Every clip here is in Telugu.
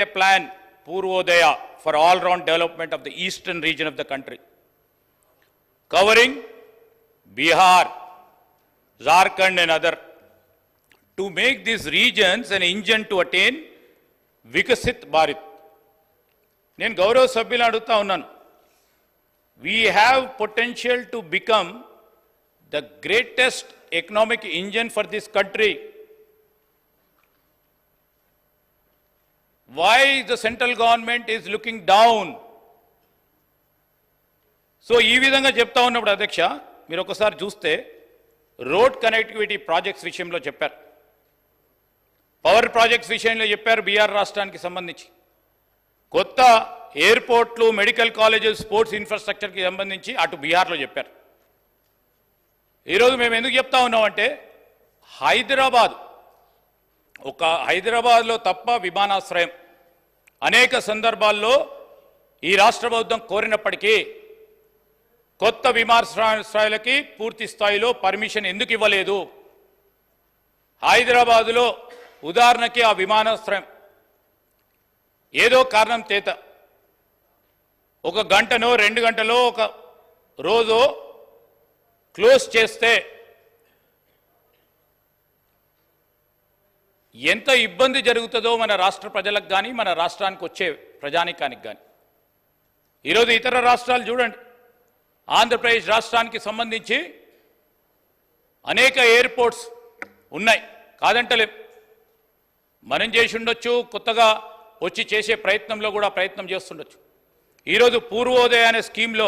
a plan, Purvodaya, for all-round development of the eastern region of the country, covering Bihar, Jharkhand and other, to make these regions an engine to attain Vikasit Bharat. నేను గౌరవ సభ్యులను అడుగుతా ఉన్నాను. We have potential to become the greatest economic engine for this country. Why the central government is looking down? So ఈ విధంగా చెప్తా ఉన్నప్పుడు అధ్యక్ష మీరు ఒకసారి చూస్తే రోడ్ కనెక్టివిటీ ప్రాజెక్ట్స్ విషయంలో చెప్పారు, పవర్ ప్రాజెక్ట్స్ విషయంలో చెప్పారు, బీహార్ రాష్ట్రానికి సంబంధించి కొత్త ఎయిర్పోర్ట్లు, మెడికల్ కాలేజెస్, స్పోర్ట్స్ ఇన్ఫ్రాస్ట్రక్చర్కి సంబంధించి అటు బీహార్లో చెప్పారు. ఈరోజు మేము ఎందుకు చెప్తా ఉన్నామంటే హైదరాబాద్లో తప్ప విమానాశ్రయం అనేక సందర్భాల్లో ఈ రాష్ట్ర ప్రభుత్వం కోరినప్పటికీ కొత్త విమానాశ్రయాలకి పూర్తి స్థాయిలో పర్మిషన్ ఎందుకు ఇవ్వలేదు? హైదరాబాదులో ఉదాహరణకి ఆ విమానాశ్రయం ఏదో కారణం చేత ఒక గంటనో 2 గంటలో ఒక రోజు క్లోజ్ చేస్తే ఎంత ఇబ్బంది జరుగుతుందో మన రాష్ట్ర ప్రజలకు కానీ మన రాష్ట్రానికి వచ్చే ప్రజానికానికి కానీ. ఈరోజు ఇతర రాష్ట్రాలు చూడండి, ఆంధ్రప్రదేశ్ రాష్ట్రానికి సంబంధించి అనేక ఎయిర్పోర్ట్స్ ఉన్నాయి, కాదంటలేం. మనం చేసి ఉండొచ్చు, కొత్తగా వచ్చి చేసే ప్రయత్నంలో కూడా ప్రయత్నం చేస్తుండొచ్చు. ఈరోజు పూర్వోదయ అనే స్కీమ్లో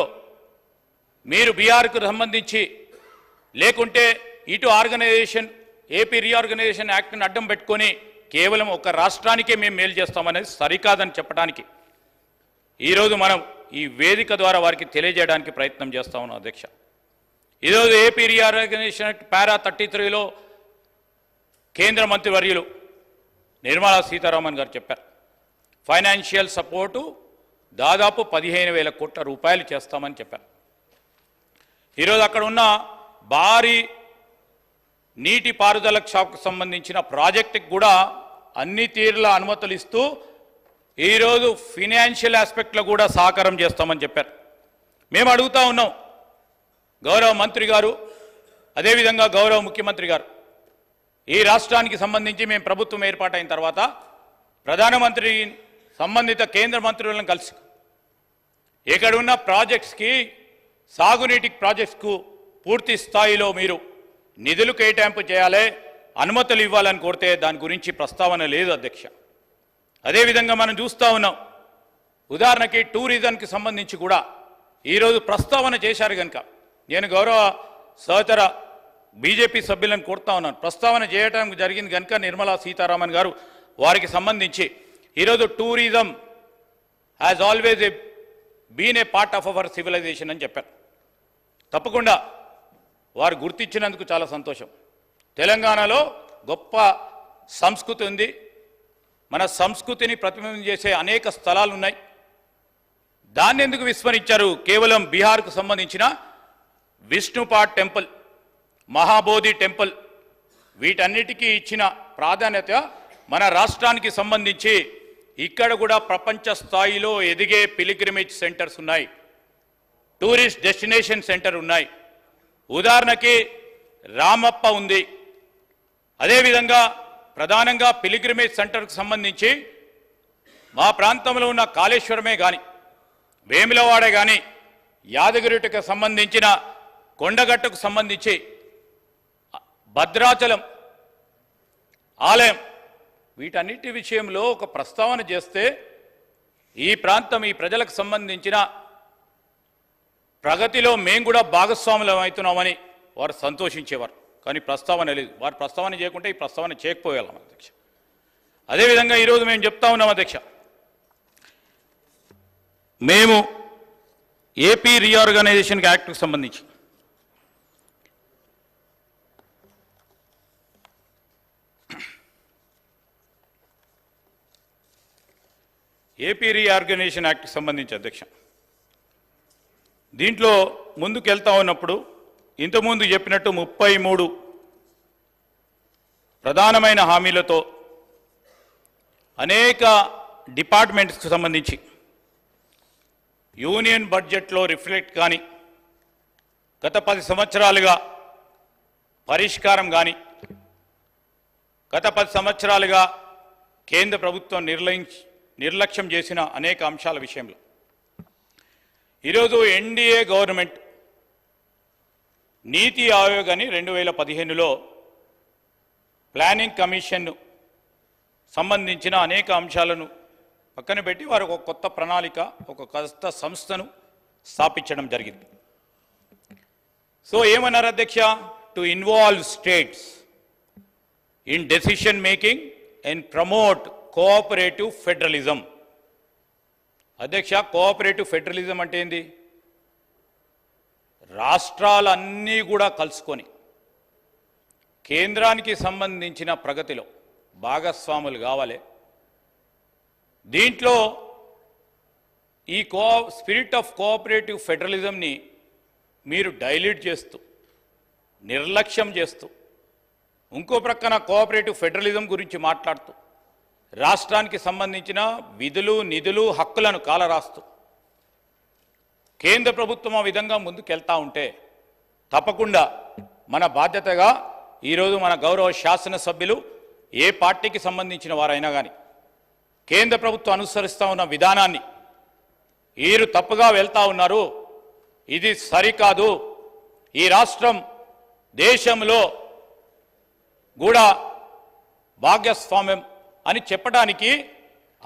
మీరు బీహార్కు సంబంధించి లేకుంటే ఇటు ఆర్గనైజేషన్ ఏపీ రీఆర్గనైజేషన్ యాక్ట్ని అడ్డం పెట్టుకొని కేవలం ఒక రాష్ట్రానికే మేము మేలు చేస్తామనేది సరికాదని చెప్పడానికి ఈరోజు మనం ఈ వేదిక ద్వారా వారికి తెలియజేయడానికి ప్రయత్నం చేస్తా ఉన్నాం అధ్యక్ష. ఈరోజు ఏపీ రీఆర్గనైజేషన్ యాక్ట్ పారా 33లో కేంద్ర మంత్రివర్యులు నిర్మలా సీతారామన్ గారు చెప్పారు, ఫైనాన్షియల్ సపోర్టు దాదాపు 15,000 కోట్ల రూపాయలు చేస్తామని చెప్పారు. ఈరోజు అక్కడ ఉన్న భారీ నీటి పారుదల షాప్కు సంబంధించిన ప్రాజెక్టుకి కూడా అన్ని తీరుల అనుమతులు ఇస్తూ ఈరోజు ఫినాన్షియల్ ఆస్పెక్ట్లో కూడా సహకారం చేస్తామని చెప్పారు. మేము అడుగుతా ఉన్నాం గౌరవ మంత్రి గారు, అదేవిధంగా గౌరవ ముఖ్యమంత్రి గారు, ఈ రాష్ట్రానికి సంబంధించి మేము ప్రభుత్వం ఏర్పాటైన తర్వాత ప్రధానమంత్రి సంబంధిత కేంద్ర మంత్రులను కలిసి ఎక్కడున్న ప్రాజెక్ట్స్కి, సాగునీటి ప్రాజెక్ట్స్కు పూర్తి స్థాయిలో మీరు నిధులు కేటాయింపు చేయాలి, అనుమతులు ఇవ్వాలని కోరితే దాని గురించి ప్రస్తావన లేదు అధ్యక్ష. అదేవిధంగా మనం చూస్తూ ఉన్నాం, ఉదాహరణకి టూరిజంకి సంబంధించి కూడా ఈరోజు ప్రస్తావన చేశారు కనుక నేను గౌరవ సహచర బీజేపీ సభ్యులను కోరుతా ఉన్నాను, ప్రస్తావన చేయడం జరిగింది కనుక నిర్మలా సీతారామన్ గారు వారికి సంబంధించి ఈరోజు tourism has always been a part of our civilisation అని చెప్పారు. తప్పకుండా వారు గుర్తించినందుకు చాలా సంతోషం. తెలంగాణలో గొప్ప సంస్కృతి ఉంది, మన సంస్కృతిని ప్రతిబింబం చేసే అనేక స్థలాలు ఉన్నాయి. దాన్ని ఎందుకు విస్మరించారు? కేవలం బీహార్కు సంబంధించిన విష్ణుపాట్ టెంపుల్, మహాబోధి టెంపుల్, వీటన్నిటికీ ఇచ్చిన ప్రాధాన్యత మన రాష్ట్రానికి సంబంధించి ఇక్కడ కూడా ప్రపంచ స్థాయిలో ఎదిగే పిలిగ్రిమేజ్ సెంటర్స్ ఉన్నాయి, టూరిస్ట్ డెస్టినేషన్ సెంటర్ ఉన్నాయి. ఉదాహరణకి రామప్ప ఉంది. అదేవిధంగా ప్రధానంగా పిలిగ్రిమేజ్ సెంటర్కు సంబంధించి మా ప్రాంతంలో ఉన్న కాళేశ్వరమే కానీ, వేములవాడ కానీ, యాదగిరిగుట్టకు సంబంధించిన కొండగట్టుకు సంబంధించి భద్రాచలం ఆలయం, వీటన్నిటి విషయంలో ఒక ప్రస్తావన చేస్తే ఈ ప్రాంతం, ఈ ప్రజలకు సంబంధించిన ప్రగతిలో మేము కూడా భాగస్వాములం అవుతున్నామని వారు సంతోషించేవారు. కానీ ప్రస్తావన లేదు. వారు ప్రస్తావన చేయకుంటే ఈ ప్రస్తావన చేయకపోగలం అధ్యక్ష. అదేవిధంగా ఈరోజు మేము చెప్తా ఉన్నాం అధ్యక్ష, మేము ఏపీ రీఆర్గనైజేషన్ యాక్ట్కి సంబంధించి ఏపీ రీఆర్గనైజేషన్ యాక్ట్కి సంబంధించి అధ్యక్ష, దీంట్లో ముందుకు వెళ్తా ఉన్నప్పుడు ఇంతకుముందు చెప్పినట్టు 33 ప్రధానమైన హామీలతో అనేక డిపార్ట్మెంట్స్కి సంబంధించి యూనియన్ బడ్జెట్లో రిఫ్లెక్ట్ కానీ గత 10 సంవత్సరాలుగా పరిష్కారం కానీ గత 10 సంవత్సరాలుగా కేంద్ర ప్రభుత్వం నిర్లక్ష్యం చేసిన అనేక అంశాల విషయంలో ఈరోజు ఎన్డీఏ గవర్నమెంట్ నీతి ఆయోగ్ అని 2015లో ప్లానింగ్ కమిషన్ను సంబంధించిన అనేక అంశాలను పక్కన పెట్టి వారు ఒక కొత్త ప్రణాళిక ఒక కొత్త సంస్థను స్థాపించడం జరిగింది. సో ఏమన్నారు అధ్యక్ష? To involve states in decision making and promote cooperative federalism. అధ్యక్ష, కోఆపరేటివ్ ఫెడరలిజం అంటే ఏంది? రాష్ట్రాలన్నీ కూడా కలుసుకొని కేంద్రానికి సంబంధించిన ప్రగతిలో భాగస్వాములు కావాలి. దీంట్లో ఈ స్పిరిట్ ఆఫ్ కోఆపరేటివ్ ఫెడరలిజంని మీరు డైల్యూట్ చేస్తూ నిర్లక్ష్యం చేస్తూ ఇంకో ప్రక్కన కోఆపరేటివ్ ఫెడరలిజం గురించి మాట్లాడుతూ రాష్ట్రానికి సంబంధించిన విధులు నిధులు హక్కులను కాలరాస్తూ కేంద్ర ప్రభుత్వం ఆ విధంగా ముందుకెళ్తా ఉంటే తప్పకుండా మన బాధ్యతగా ఈరోజు మన గౌరవ శాసనసభ్యులు ఏ పార్టీకి సంబంధించిన వారైనా కానీ కేంద్ర ప్రభుత్వం అనుసరిస్తూ ఉన్న విధానాన్ని వీరు తప్పుగా వెళ్తూ ఉన్నారు, ఇది సరికాదు, ఈ రాష్ట్రం దేశంలో కూడా భాగస్వామ్యం అని చెప్పడానికి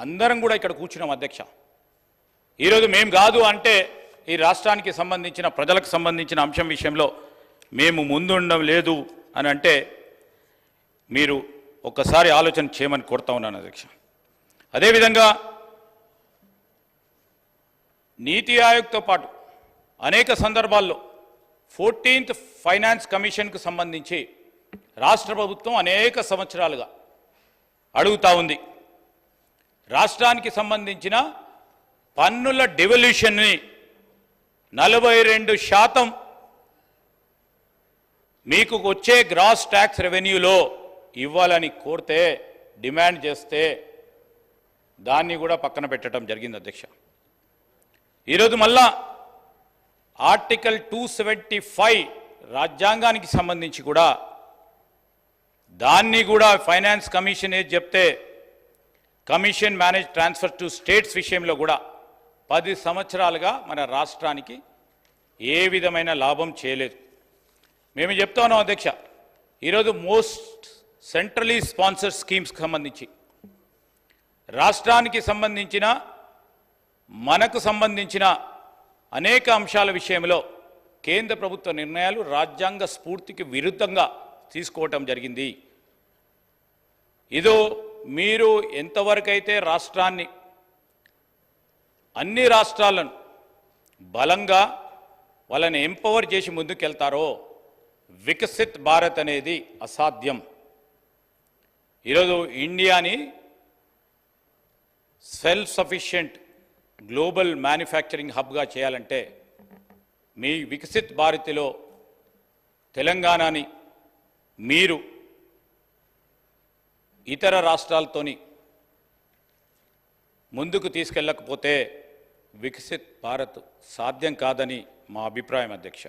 అందరం కూడా ఇక్కడ కూర్చున్నాం అధ్యక్ష. ఈరోజు మేము కాదు అంటే ఈ రాష్ట్రానికి సంబంధించిన ప్రజలకు సంబంధించిన అంశం విషయంలో మేము ముందుండడం లేదు అని అంటే మీరు ఒక్కసారి ఆలోచన చేయమని కోరుతా ఉన్నాను అధ్యక్ష. అదేవిధంగా నీతి ఆయోగ్తో పాటు అనేక సందర్భాల్లో 14th ఫైనాన్స్ కమిషన్కు సంబంధించి రాష్ట్ర ప్రభుత్వం అనేక సంవత్సరాలుగా అడుగుతూ ఉంది. రాష్ట్రానికి సంబంధించిన పన్నుల డివల్యూషన్ని 42% మీకు వచ్చే గ్రాస్ ట్యాక్స్ రెవెన్యూలో ఇవ్వాలని కోరితే డిమాండ్ చేస్తే దాన్ని కూడా పక్కన పెట్టడం జరిగింది అధ్యక్ష. ఈరోజు మళ్ళా ఆర్టికల్ 275 రాజ్యాంగానికి సంబంధించి కూడా దాన్ని కూడా ఫైనాన్స్ కమిషన్ ఏది చెప్తే commission manage transfer to states విషయంలో కూడా 10 సంవత్సరాలుగా మన రాష్ట్రానికి ఏ విధమైన లాభం చేయలేదు. మేము చెప్తా ఉన్నాం అధ్యక్ష, ఈరోజు మోస్ట్ సెంట్రలీ స్పాన్సర్డ్ స్కీమ్స్కి సంబంధించి రాష్ట్రానికి సంబంధించిన మనకు సంబంధించిన అనేక అంశాల విషయంలో కేంద్ర ప్రభుత్వ నిర్ణయాలు రాజ్యాంగ స్ఫూర్తికి విరుద్ధంగా తీసుకోవటం జరిగింది. ఇదో మీరు ఎంతవరకైతే రాష్ట్రాన్ని అన్ని రాష్ట్రాలను బలంగా వాళ్ళని ఎంపవర్ చేసి ముందుకెళ్తారో వికసిత్ భారత్ అనేది అసాధ్యం. ఈరోజు ఇండియాని సెల్ఫ్ సఫిషియెంట్ గ్లోబల్ మ్యానుఫ్యాక్చరింగ్ హబ్గా చేయాలంటే మీ వికసిత్ భారత్లో తెలంగాణని మీరు ఇతర రాష్ట్రాలతోని ముందుకు తీసుకెళ్ళకపోతే వికసిత్ భారత్ సాధ్యం కాదని మా అభిప్రాయం అధ్యక్ష.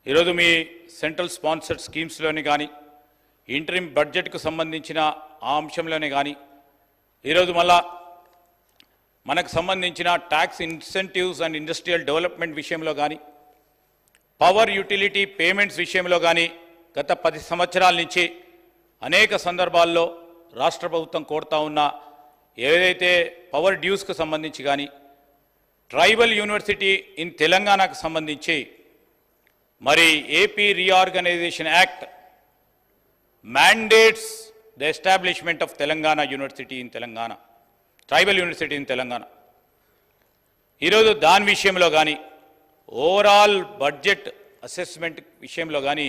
ఈరోజు మీ సెంట్రల్ స్పాన్సర్డ్ స్కీమ్స్లోని కానీ ఇంటరిమ్ బడ్జెట్కు సంబంధించిన ఆ అంశంలోనే కానీ ఈరోజు మళ్ళా మనకు సంబంధించిన tax incentives and industrial development విషయంలో కానీ పవర్ యూటిలిటీ పేమెంట్స్ విషయంలో కానీ గత 10 సంవత్సరాల నుంచి అనేక సందర్భాల్లో రాష్ట్ర ప్రభుత్వం కోరుతా ఉన్న ఏదైతే పవర్ డ్యూస్కు సంబంధించి కానీ ట్రైబల్ యూనివర్సిటీ ఇన్ తెలంగాణకు సంబంధించి మరి AP reorganisation act mandates the establishment of Telangana University in Telangana, Tribal University in Telangana. ఈరోజు దాని విషయంలో కానీ ఓవరాల్ బడ్జెట్ అసెస్మెంట్ విషయంలో కానీ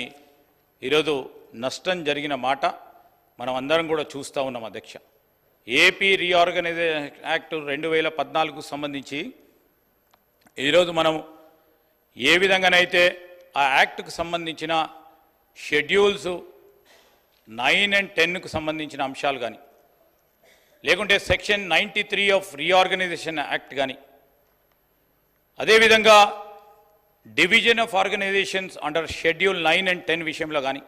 ఈరోజు నష్టం జరిగిన మాట మనం అందరం కూడా చూస్తూ ఉన్నాం అధ్యక్ష. ఏపీ రీఆర్గనైజేషన్ యాక్ట్ 2014కు సంబంధించి ఈరోజు మనం ఏ విధంగానైతే ఆ యాక్ట్కు సంబంధించిన షెడ్యూల్స్ 9 and 10కు సంబంధించిన అంశాలు కానీ లేకుంటే సెక్షన్ 93 ఆఫ్ రీఆర్గనైజేషన్ యాక్ట్ కానీ, అదేవిధంగా division of organisations under schedule 9 and 10 విషయంలో కానీ,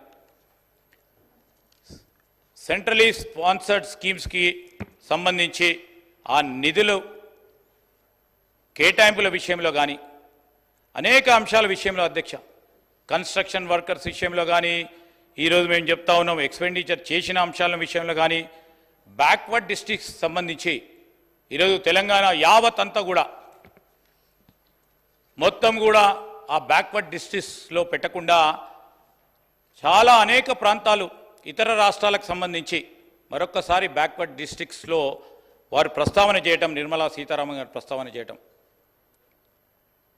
సెంట్రలీ స్పాన్సర్డ్ స్కీమ్స్కి సంబంధించి ఆ నిధులు కేటాయింపుల విషయంలో కానీ, అనేక అంశాల విషయంలో అధ్యక్ష, కన్స్ట్రక్షన్ వర్కర్స్ విషయంలో కానీ, ఈరోజు మేము చెప్తా ఉన్నాం ఎక్స్పెండిచర్ చేసిన అంశాల విషయంలో కానీ, బ్యాక్వర్డ్ డిస్ట్రిక్ట్స్ సంబంధించి ఈరోజు తెలంగాణ యావత్ అంతా కూడా మొత్తం కూడా ఆ బ్యాక్వర్డ్ డిస్ట్రిక్ట్స్లో పెట్టకుండా చాలా అనేక ప్రాంతాలు ఇతర రాష్ట్రాలకు సంబంధించి మరొక్కసారి బ్యాక్వర్డ్ డిస్ట్రిక్ట్స్లో వారు ప్రస్తావన చేయటం, నిర్మలా సీతారామన్ గారు ప్రస్తావన చేయటం,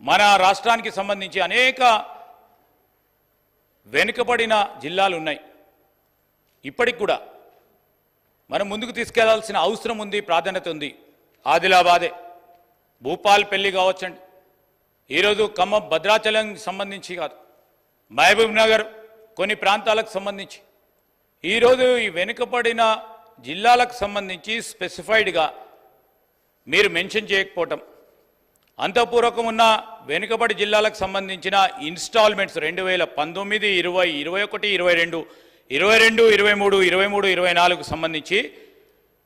మన రాష్ట్రానికి సంబంధించి అనేక వెనుకబడిన జిల్లాలు ఉన్నాయి. ఇప్పటికి కూడా మనం ముందుకు తీసుకెళ్లాల్సిన అవసరం ఉంది, ప్రాధాన్యత ఉంది. ఆదిలాబాదే, భూపాల్పల్లి కావచ్చండి, ఈరోజు ఖమ్మం భద్రాచలం సంబంధించి కాదు, మహబూబ్ నగర్ కొన్ని ప్రాంతాలకు సంబంధించి ఈరోజు ఈ వెనుకబడిన జిల్లాలకు సంబంధించి స్పెసిఫైడ్గా మీరు మెన్షన్ చేయకపోవటం, అంతఃపూర్వకం ఉన్న వెనుకబడి జిల్లాలకు సంబంధించిన ఇన్స్టాల్మెంట్స్ 2019, 20, 21, 22, 23, 24 సంబంధించి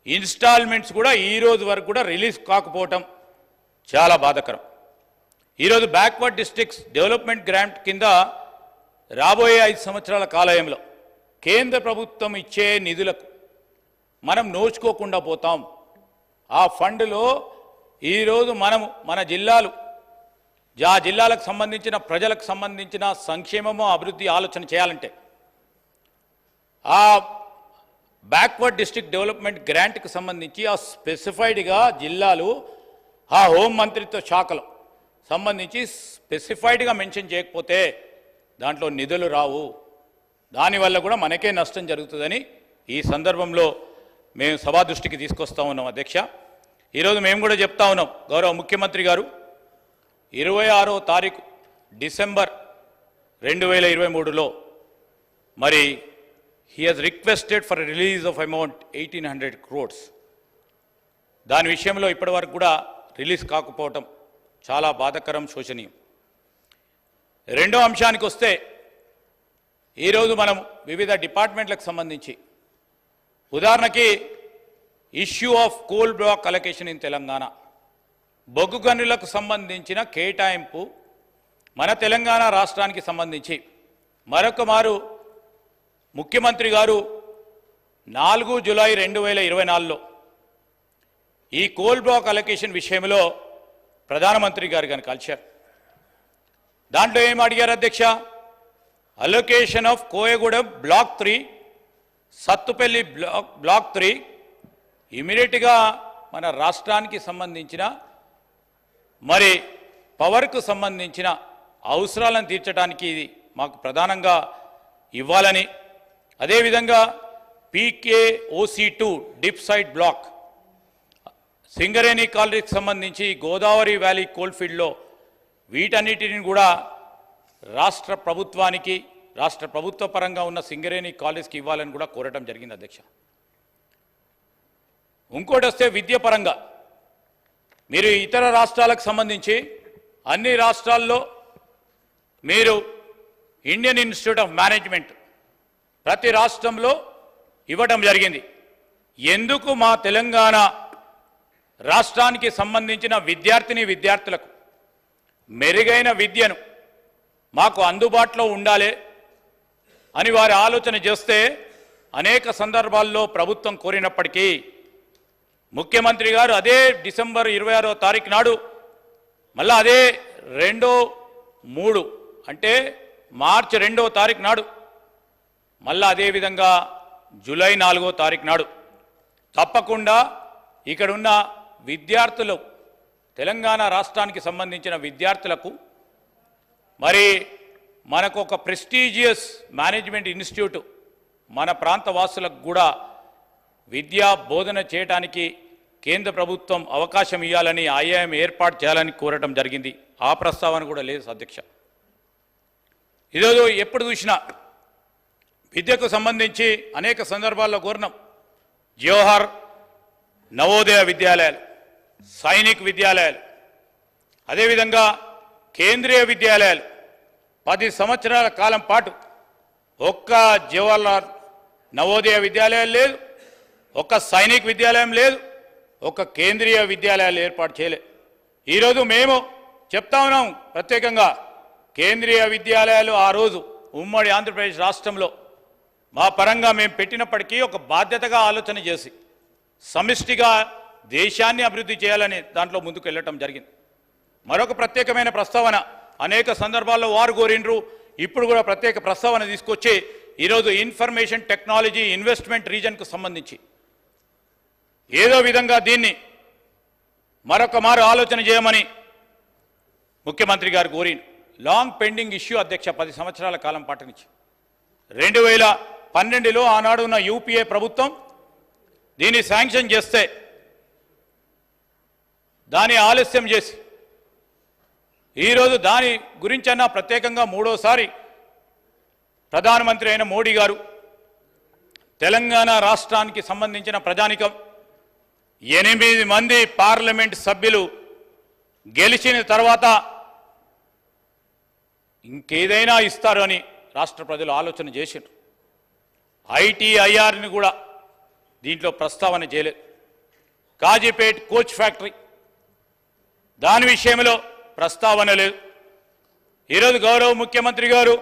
ఇన్స్టాల్మెంట్స్ కూడా ఈరోజు వరకు కూడా రిలీజ్ కాకపోవటం చాలా బాధాకరం. ఈరోజు బ్యాక్వర్డ్ డిస్ట్రిక్ట్స్ డెవలప్మెంట్ గ్రాంట్ కింద రాబోయే 5 సంవత్సరాల కాలంలో కేంద్ర ప్రభుత్వం ఇచ్చే నిధులకు మనం నోచుకోకుండా పోతాం. ఆ ఫండ్లో ఈరోజు మనము మన జిల్లాలు, ఆ జిల్లాలకు సంబంధించిన ప్రజలకు సంబంధించిన సంక్షేమము అభివృద్ధి ఆలోచన చేయాలంటే ఆ బ్యాక్వర్డ్ డిస్ట్రిక్ట్ డెవలప్మెంట్ గ్రాంట్కి సంబంధించి ఆ స్పెసిఫైడ్గా జిల్లాలు ఆ హోం మంత్రిత్వ శాఖలో సంబంధించి స్పెసిఫైడ్గా మెన్షన్ చేయకపోతే దాంట్లో నిధులు రావు. దానివల్ల కూడా మనకే నష్టం జరుగుతుందని ఈ సందర్భంలో మేము సభా దృష్టికి తీసుకొస్తా ఉన్నాం అధ్యక్ష. ఈరోజు మేము కూడా చెప్తా ఉన్నాం, గౌరవ ముఖ్యమంత్రి గారు 26వ తారీఖు డిసెంబర్ 2023లో మరి he has requested for a release of amount 1800 crores. దాని విషయంలో ఇప్పటివరకు కూడా రిలీజ్ కాకపోవటం చాలా బాధాకరం, శోచనీయం. రెండో అంశానికి వస్తే ఈరోజు మనం వివిధ డిపార్ట్మెంట్లకు సంబంధించి ఉదాహరణకి issue of coal block allocation in Telangana, బొగ్గు గనులకు సంబంధించిన కేటాయింపు మన తెలంగాణ రాష్ట్రానికి సంబంధించి మరొక మారు ముఖ్యమంత్రి గారు 4 జూలై 2024లో ఈ కోల్ బ్లాక్ అలొకేషన్ విషయంలో ప్రధానమంత్రి గారు కానీ కలిశారు. దాంట్లో ఏం అడిగారు అధ్యక్ష? Allocation of Koyagudem block 3, Sathupalli block 3 ఇమీడియట్గా మన రాష్ట్రానికి సంబంధించిన మరి పవర్కు సంబంధించిన అవసరాలను తీర్చడానికి ఇది మాకు ప్రధానంగా ఇవ్వాలని, అదేవిధంగా PKOC2 dip side black Singareni కాలనీకి సంబంధించి గోదావరి వ్యాలీ కోల్ఫీల్డ్లో వీటన్నిటిని కూడా రాష్ట్ర ప్రభుత్వానికి, రాష్ట్ర ప్రభుత్వ పరంగా ఉన్న సింగరేణి కాలేజ్కి ఇవ్వాలని కూడా కోరటం జరిగింది అధ్యక్ష. ఇంకోటి వస్తే విద్య పరంగా మీరు ఇతర రాష్ట్రాలకు సంబంధించి అన్ని రాష్ట్రాల్లో మీరు ఇండియన్ ఇన్స్టిట్యూట్ ఆఫ్ మేనేజ్మెంట్ ప్రతి రాష్ట్రంలో ఇవ్వడం జరిగింది. ఎందుకు మా తెలంగాణ రాష్ట్రానికి సంబంధించిన విద్యార్థులకు మెరుగైన విద్యను మాకు అందుబాటులో ఉండాలి అని వారి ఆలోచన చేస్తే అనేక సందర్భాల్లో ప్రభుత్వం కోరినప్పటికీ ముఖ్యమంత్రి గారు అదే డిసెంబర్ 26వ తారీఖు నాడు మళ్ళీ అదే 2-3 అంటే మార్చి 2వ తారీఖు నాడు మళ్ళీ అదేవిధంగా జూలై 4వ తారీఖు నాడు తప్పకుండా ఇక్కడున్న విద్యార్థులు, తెలంగాణ రాష్ట్రానికి సంబంధించిన విద్యార్థులకు మరి మనకు ఒక ప్రెస్టీజియస్ మేనేజ్మెంట్ ఇన్స్టిట్యూట్ మన ప్రాంత వాసులకు కూడా విద్యా బోధన చేయడానికి కేంద్ర ప్రభుత్వం అవకాశం ఇవ్వాలని, IIM ఏర్పాటు చేయాలని కోరటం జరిగింది. ఆ ప్రస్తావన కూడా లేదు అధ్యక్ష. ఈరోజు ఎప్పుడు చూసినా విద్యకు సంబంధించి అనేక సందర్భాల్లో కోరినాం. జవహర్ నవోదయ విద్యాలయాలు, సైనిక్ విద్యాలయాలు, అదేవిధంగా కేంద్రీయ విద్యాలయాలు 10 సంవత్సరాల కాలం పాటు ఒక్క జవహర్లాల్ నవోదయ విద్యాలయం లేదు, ఒక్క సైనిక్ విద్యాలయం లేదు, ఒక్క కేంద్రీయ విద్యాలయాలు ఏర్పాటు చేయలేదు. ఈరోజు మేము చెప్తా ఉన్నాం ప్రత్యేకంగా కేంద్రీయ విద్యాలయాలు ఆ రోజు ఉమ్మడి ఆంధ్రప్రదేశ్ రాష్ట్రంలో మా పరంగా మేము పెట్టినప్పటికీ ఒక బాధ్యతగా ఆలోచన చేసి సమిష్టిగా దేశాన్ని అభివృద్ధి చేయాలని దాంట్లో ముందుకు వెళ్ళటం జరిగింది. మరొక ప్రత్యేకమైన ప్రస్తావన అనేక సందర్భాల్లో వారు కోరిండ్రు, ఇప్పుడు కూడా ప్రత్యేక ప్రస్తావన తీసుకొచ్చి ఈరోజు ఇన్ఫర్మేషన్ టెక్నాలజీ ఇన్వెస్ట్మెంట్ రీజన్కు సంబంధించి ఏదో విధంగా దీన్ని మరొక మారు ఆలోచన చేయమని ముఖ్యమంత్రి గారు కోరిండు. లాంగ్ పెండింగ్ ఇష్యూ అధ్యక్ష 10 సంవత్సరాల కాలం పాటు నుంచి 2012లో ఆనాడు ఉన్న యూపీఏ ప్రభుత్వం దీన్ని శాంక్షన్ చేస్తే దాన్ని ఆలస్యం చేసి ఈరోజు దాని గురించన్నా ప్రత్యేకంగా మూడోసారి ప్రధానమంత్రి అయిన మోడీ గారు తెలంగాణ రాష్ట్రానికి సంబంధించిన ప్రజానికం 8 మంది పార్లమెంట్ సభ్యులు గెలిచిన తర్వాత ఇంకేదైనా ఇస్తారు అని రాష్ట్ర ప్రజలు ఆలోచన చేశారు. ఐటీఐఆర్ని కూడా దీంట్లో ప్రస్తావన చేయలేదు. కాజీపేట్ కోచ్ ఫ్యాక్టరీ దాని విషయంలో ప్రస్తావన లేదు. ఈరోజు గౌరవ ముఖ్యమంత్రి గారు,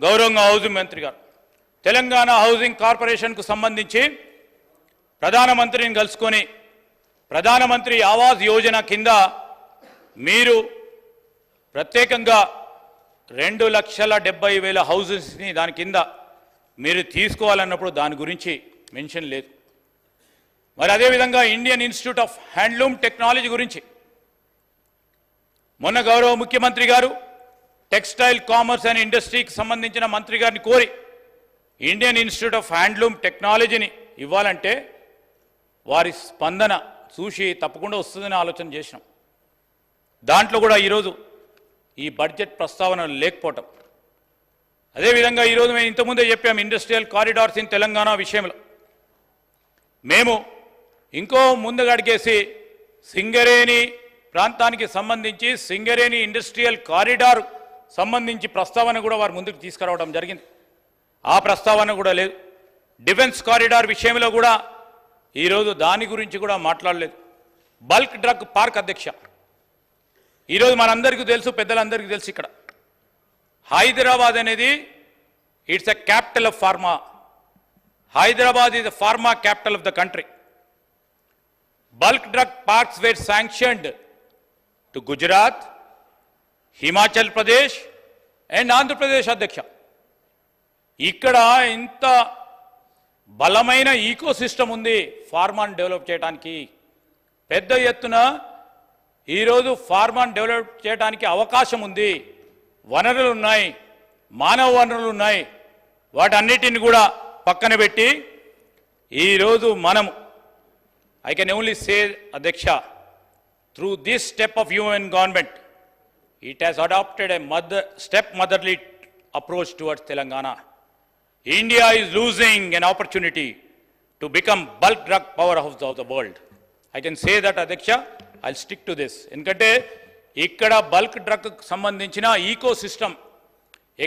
గౌరవంగా హౌసింగ్ మంత్రి గారు తెలంగాణ హౌసింగ్ కార్పొరేషన్కు సంబంధించి ప్రధానమంత్రిని కలుసుకొని ప్రధానమంత్రి ఆవాస్ యోజన కింద మీరు ప్రత్యేకంగా 2,70,000 హౌసెస్ని దాని కింద మీరు తీసుకోవాలన్నప్పుడు దాని గురించి మెన్షన్ లేదు. మరి అదేవిధంగా Indian institute of handloom technology గురించి మొన్న గౌరవ ముఖ్యమంత్రి గారు టెక్స్టైల్ కామర్స్ అండ్ ఇండస్ట్రీకి సంబంధించిన మంత్రి గారిని కోరి ఇండియన్ ఇన్స్టిట్యూట్ ఆఫ్ హ్యాండ్లూమ్ టెక్నాలజీని ఇవ్వాలంటే వారి స్పందన చూసి తప్పకుండా వస్తుందని ఆలోచన చేసినాం. దాంట్లో కూడా ఈరోజు ఈ బడ్జెట్ ప్రస్తావన లేకపోవటం. అదేవిధంగా ఈరోజు మేము ఇంతకుముందే చెప్పాము ఇండస్ట్రియల్ కారిడార్స్ ఇన్ తెలంగాణ విషయంలో మేము ఇంకో ముందుగా అడిగేసి సింగరేణి ప్రాంతానికి సంబంధించి సింగరేణి ఇండస్ట్రియల్ కారిడార్ సంబంధించి ప్రస్తావన కూడా వారు ముందుకు తీసుకురావడం జరిగింది. ఆ ప్రస్తావన కూడా లేదు. డిఫెన్స్ కారిడార్ విషయంలో కూడా ఈరోజు దాని గురించి కూడా మాట్లాడలేదు. బల్క్ డ్రగ్ పార్క్ అధ్యక్ష ఈరోజు మనందరికీ తెలుసు, పెద్దలందరికీ తెలుసు, ఇక్కడ హైదరాబాద్ అనేది it's a capital of pharma. Hyderabad is the pharma capital of the country. Bulk drug parks were sanctioned to Gujarat, Himachal Pradesh and Andhra Pradesh అధ్యక్ష. ఇక్కడ ఇంత బలమైన ఈకో సిస్టమ్ ఉంది ఫార్మాను డెవలప్ చేయడానికి. పెద్ద ఎత్తున ఈరోజు ఫార్మాను డెవలప్ చేయడానికి అవకాశం ఉంది. వనరులు ఉన్నాయి, మానవ వనరులు ఉన్నాయి. వాటన్నిటిని కూడా పక్కన పెట్టి ఈరోజు మనం ఐ కెన్ ఓన్లీ సే అధ్యక్ష, through this step of UN government it has adopted a motherly approach towards Telangana. India is losing an opportunity to become bulk drug powerhouse of the world. I can say that Adhyaksha, I'll stick to this. ఎందుకంటే ఇక్కడ బల్క్ డ్రగ్ సంబంధించిన ఈకో సిస్టమ్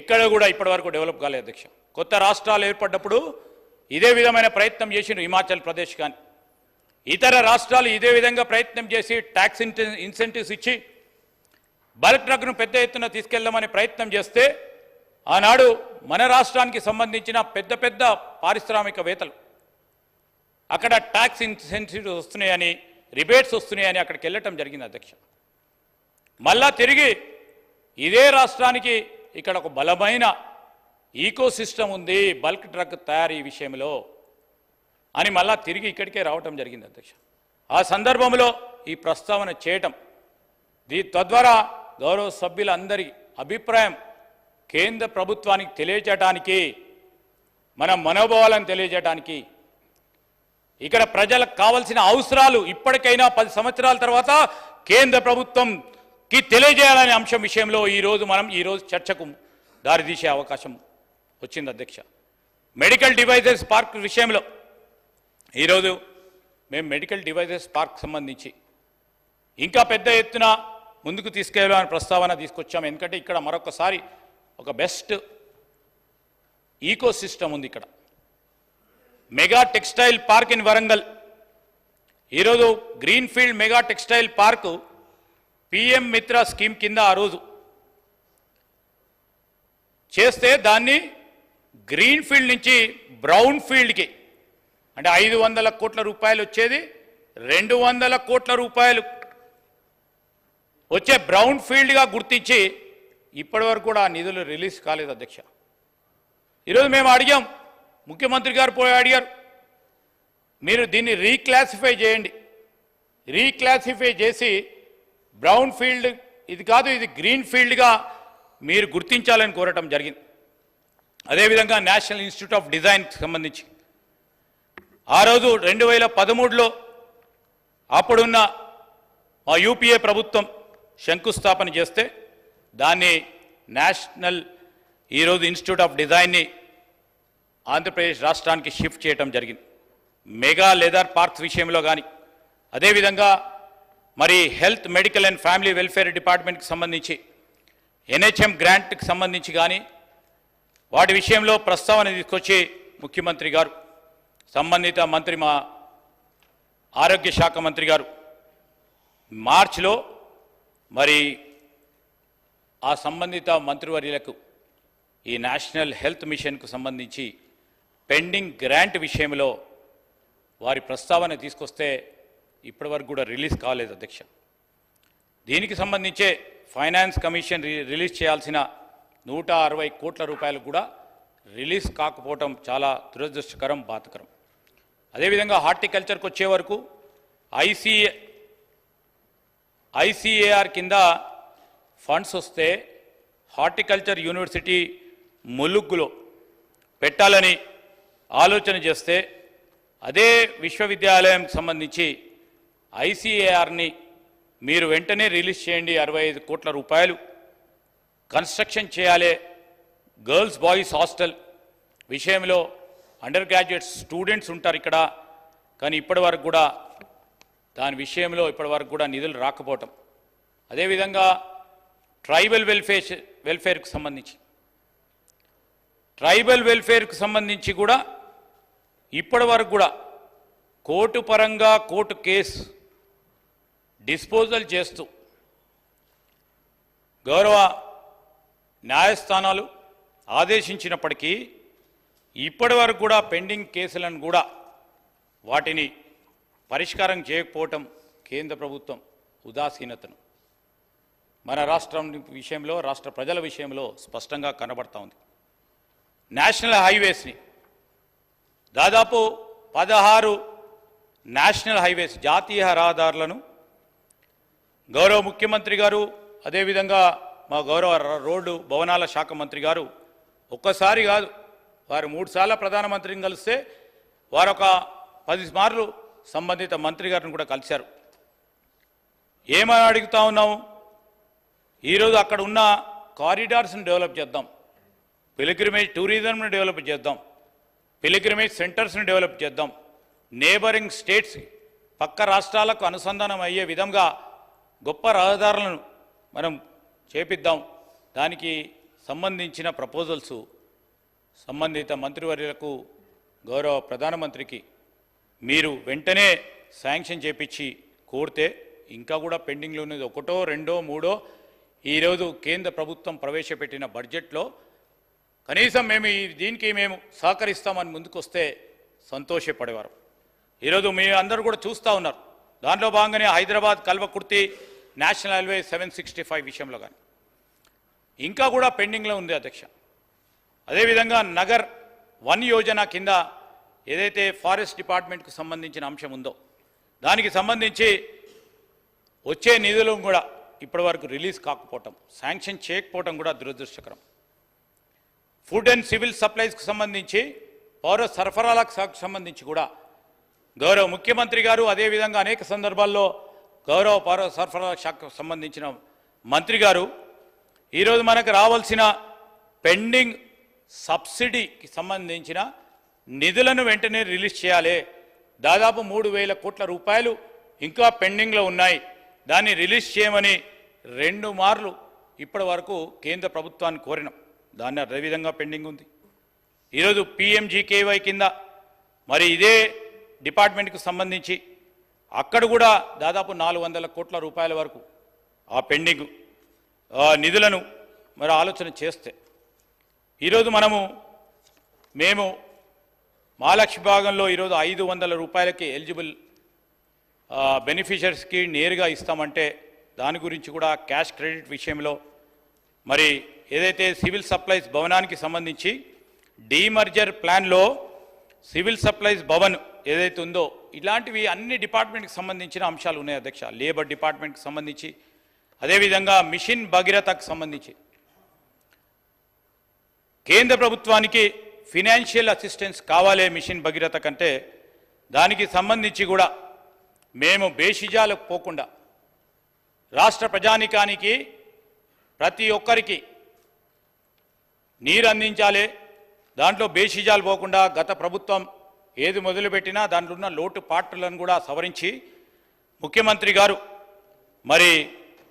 ఎక్కడ కూడా ఇప్పటివరకు డెవలప్ కాలేదు అధ్యక్ష. కొత్త రాష్ట్రాలు ఏర్పడ్డప్పుడు ఇదే విధమైన ప్రయత్నం చేసిన హిమాచల్ ప్రదేశ్ కానీ ఇతర రాష్ట్రాలు ఇదే విధంగా ప్రయత్నం చేసి ట్యాక్స్ ఇన్సెంటివ్స్ ఇచ్చి బల్క్ డ్రగ్ను పెద్ద ఎత్తున తీసుకెళ్దామని ప్రయత్నం చేస్తే ఆనాడు మన రాష్ట్రానికి సంబంధించిన పెద్ద పెద్ద పారిశ్రామికవేత్తలు అక్కడ ట్యాక్స్ ఇన్సెంటివ్స్ వస్తున్నాయని, రిబేట్స్ వస్తున్నాయని అక్కడికి వెళ్ళటం జరిగింది అధ్యక్ష. మళ్ళా తిరిగి ఇదే రాష్ట్రానికి ఇక్కడ ఒక బలమైన ఈకో సిస్టమ్ ఉంది బల్క్ డ్రగ్ తయారీ విషయంలో అని మళ్ళా తిరిగి ఇక్కడికే రావటం జరిగింది అధ్యక్ష. ఆ సందర్భంలో ఈ ప్రస్తావన చేయటం తద్వారా గౌరవ సభ్యులందరి అభిప్రాయం కేంద్ర ప్రభుత్వానికి తెలియజేయడానికి, మన మనోభావాలను తెలియజేయడానికి, ఇక్కడ ప్రజలకు కావాల్సిన అవసరాలు ఇప్పటికైనా 10 సంవత్సరాల తర్వాత కేంద్ర ప్రభుత్వంకి తెలియజేయాలనే అంశం విషయంలో ఈరోజు చర్చకు దారితీసే అవకాశం వచ్చింది అధ్యక్ష. మెడికల్ డివైజెస్ పార్క్ విషయంలో ఈరోజు మేము మెడికల్ డివైజెస్ పార్క్ సంబంధించి ఇంకా పెద్ద ఎత్తున ముందుకు తీసుకెళ్లాలని ప్రస్తావన తీసుకొచ్చాము. ఎందుకంటే ఇక్కడ మరొకసారి ఒక బెస్ట్ ఈకో సిస్టమ్ ఉంది. ఇక్కడ mega textile park in Warangal, ఈరోజు greenfield mega textile park PM Mitra scheme కింద ఆ రోజు చేస్తే దాన్ని గ్రీన్ ఫీల్డ్ నుంచి బ్రౌన్ ఫీల్డ్కి, అంటే 500 కోట్ల రూపాయలు వచ్చేది 200 కోట్ల రూపాయలు వచ్చే బ్రౌన్ ఫీల్డ్గా గుర్తించి ఇప్పటివరకు కూడా ఆ నిధులు రిలీజ్ కాలేదు అధ్యక్ష. ఈరోజు మేము అడిగాం, ముఖ్యమంత్రి గారు పోయి అడిగారు, మీరు దీన్ని రీక్లాసిఫై చేయండి, రీక్లాసిఫై చేసి బ్రౌన్ ఫీల్డ్ ఇది కాదు ఇది గ్రీన్ ఫీల్డ్గా మీరు గుర్తించాలని కోరటం జరిగింది. అదేవిధంగా నేషనల్ ఇన్స్టిట్యూట్ ఆఫ్ డిజైన్కి సంబంధించి ఆ రోజు 2013లో అప్పుడున్న మా యూపీఏ ప్రభుత్వం శంకుస్థాపన చేస్తే దాన్ని నేషనల్ ఈరోజు ఇన్స్టిట్యూట్ ఆఫ్ డిజైన్ని ఆంధ్రప్రదేశ్ రాష్ట్రానికి షిఫ్ట్ చేయడం జరిగింది. మెగా లెదర్ పార్క్స్ విషయంలో కానీ, అదేవిధంగా మరి health medical and family welfare డిపార్ట్మెంట్కి సంబంధించి ఎన్హెచ్ఎం గ్రాంట్కి సంబంధించి కానీ వాటి విషయంలో ప్రస్తావన తీసుకొచ్చి ముఖ్యమంత్రి గారు, సంబంధిత మంత్రి మా ఆరోగ్య శాఖ మంత్రి గారు మార్చిలో మరి ఆ సంబంధిత మంత్రివర్యులకు ఈ నేషనల్ హెల్త్ మిషన్కు సంబంధించి పెండింగ్ గ్రాంట్ విషయంలో వారి ప్రస్తావన తీసుకొస్తే ఇప్పటివరకు కూడా రిలీజ్ కాలేదు అధ్యక్ష. దీనికి సంబంధించే ఫైనాన్స్ కమిషన్ రిలీజ్ చేయాల్సిన 160 కోట్ల రూపాయలు కూడా రిలీజ్ కాకపోవటం చాలా దురదృష్టకరం, బాధకరం. అదేవిధంగా హార్టికల్చర్కి వచ్చే వరకు ఐసీఏఆర్ కింద ఫండ్స్ వస్తే హార్టికల్చర్ యూనివర్సిటీ ములుగ్గులో పెట్టాలని ఆలోచన చేస్తే అదే విశ్వవిద్యాలయం సంబంధించి ఐసీఏఆర్ని మీరు వెంటనే రిలీజ్ చేయండి, 65 కోట్ల రూపాయలు కన్స్ట్రక్షన్ చేయాలి. గర్ల్స్ బాయ్స్ హాస్టల్ విషయంలో అండర్ గ్రాడ్యుయేట్ స్టూడెంట్స్ ఉంటారు ఇక్కడ, కానీ ఇప్పటివరకు కూడా దాని విషయంలో ఇప్పటివరకు కూడా నిధులు రాకపోవటం. అదేవిధంగా ట్రైబల్ వెల్ఫేర్కి సంబంధించి కూడా ఇప్పటివరకు కూడా కోర్టు పరంగా కోర్టు కేసు డిస్పోజల్ చేస్తూ గౌరవ న్యాయస్థానాలు ఆదేశించినప్పటికీ ఇప్పటివరకు కూడా పెండింగ్ కేసులను కూడా వాటిని పరిష్కారం చేయకపోవటం కేంద్ర ప్రభుత్వం ఉదాసీనతను మన రాష్ట్రం విషయంలో, రాష్ట్ర ప్రజల విషయంలో స్పష్టంగా కనబడతా ఉంది. నేషనల్ హైవేస్ని దాదాపు 16 నేషనల్ హైవేస్ జాతీయ రహదారులను గౌరవ ముఖ్యమంత్రి గారు, అదేవిధంగా మా గౌరవ రోడ్డు భవనాల శాఖ మంత్రి గారు ఒక్కసారి కాదు, వారు 3 సార్లు ప్రధానమంత్రిని కలిస్తే వారు ఒక 10 మార్లు సంబంధిత మంత్రి గారిని కూడా కలిశారు. ఏమని అడుగుతా ఉన్నాము, ఈరోజు అక్కడ ఉన్న కారిడార్స్ని డెవలప్ చేద్దాం, పిలిగ్రిమేజ్ టూరిజంని డెవలప్ చేద్దాం, పిలిగ్రిమేజ్ సెంటర్స్ని డెవలప్ చేద్దాం, నేబరింగ్ స్టేట్స్ పక్క రాష్ట్రాలకు అనుసంధానం అయ్యే విధంగా గొప్ప రహదారులను మనం చేపిద్దాం. దానికి సంబంధించిన ప్రపోజల్స్ సంబంధిత మంత్రివర్యులకు గౌరవ ప్రధానమంత్రికి మీరు వెంటనే శాంక్షన్ చేపించి కోరితే ఇంకా కూడా పెండింగ్లో ఉన్నది 1, 2, 3 ఈరోజు కేంద్ర ప్రభుత్వం ప్రవేశపెట్టిన బడ్జెట్లో కనీసం దీనికి మేము సహకరిస్తామని ముందుకొస్తే సంతోషపడేవారు. ఈరోజు మీ అందరూ కూడా చూస్తూ ఉన్నారు. దాంట్లో భాగంగానే హైదరాబాద్ కల్వకుర్తి నేషనల్ హైవే 765 విషయంలో కానీ ఇంకా కూడా పెండింగ్లో ఉంది అధ్యక్ష. అదేవిధంగా నగర్ 1 యోజన కింద ఏదైతే ఫారెస్ట్ డిపార్ట్మెంట్కి సంబంధించిన అంశం ఉందో దానికి సంబంధించి వచ్చే నిధులు కూడా ఇప్పటివరకు రిలీజ్ కాకపోవటం, శాంక్షన్ చేయకపోవటం కూడా దురదృష్టకరం. ఫుడ్ అండ్ సివిల్ సప్లైస్కి సంబంధించి, పౌర సరఫరాలకు సంబంధించి కూడా గౌరవ ముఖ్యమంత్రి గారు, అదేవిధంగా అనేక సందర్భాల్లో గౌరవ పౌర సరఫరాల శాఖకు సంబంధించిన మంత్రి గారు ఈరోజు మనకు రావాల్సిన పెండింగ్ సబ్సిడీకి సంబంధించిన నిధులను వెంటనే రిలీజ్ చేయాలి, దాదాపు 3,000 కోట్ల రూపాయలు ఇంకా పెండింగ్లో ఉన్నాయి. దాన్ని రిలీజ్ చేయమని 2 మార్లు ఇప్పటి వరకు కేంద్ర ప్రభుత్వాన్ని కోరినాం. దాన్ని అదేవిధంగా పెండింగ్ ఉంది. ఈరోజు PMGKY కింద మరి ఇదే డిపార్ట్మెంట్కి సంబంధించి అక్కడ కూడా దాదాపు 400 కోట్ల రూపాయల వరకు ఆ పెండింగ్ నిధులను మరి ఆలోచన చేస్తే ఈరోజు మేము మహాలక్ష్మి భాగంలో ఈరోజు 500 రూపాయలకి ఎలిజిబుల్ బెనిఫిషరీస్కి నేరుగా ఇస్తామంటే దాని గురించి కూడా క్యాష్ క్రెడిట్ విషయంలో మరి ఏదైతే సివిల్ సప్లైస్ భవనానికి సంబంధించి డీమర్జర్ ప్లాన్లో సివిల్ సప్లైస్ భవన్ ఏదైతే ఉందో ఇలాంటివి అన్ని డిపార్ట్మెంట్కి సంబంధించిన అంశాలు ఉన్నాయి అధ్యక్ష. లేబర్ డిపార్ట్మెంట్కి సంబంధించి అదేవిధంగా మిషన్ భగీరథకు సంబంధించి కేంద్ర ప్రభుత్వానికి ఫినాన్షియల్ అసిస్టెన్స్ కావాలి మిషన్ భగీరథ కంటే దానికి సంబంధించి కూడా మేము బేషిజాలకు పోకుండా రాష్ట్ర ప్రజానికానికి ప్రతి ఒక్కరికి నీరు అందించాలి. దాంట్లో బేషిజాలు పోకుండా గత ప్రభుత్వం ఏది మొదలుపెట్టినా దాంట్లో ఉన్న లోటు పాటలను కూడా సవరించి ముఖ్యమంత్రి గారు మరి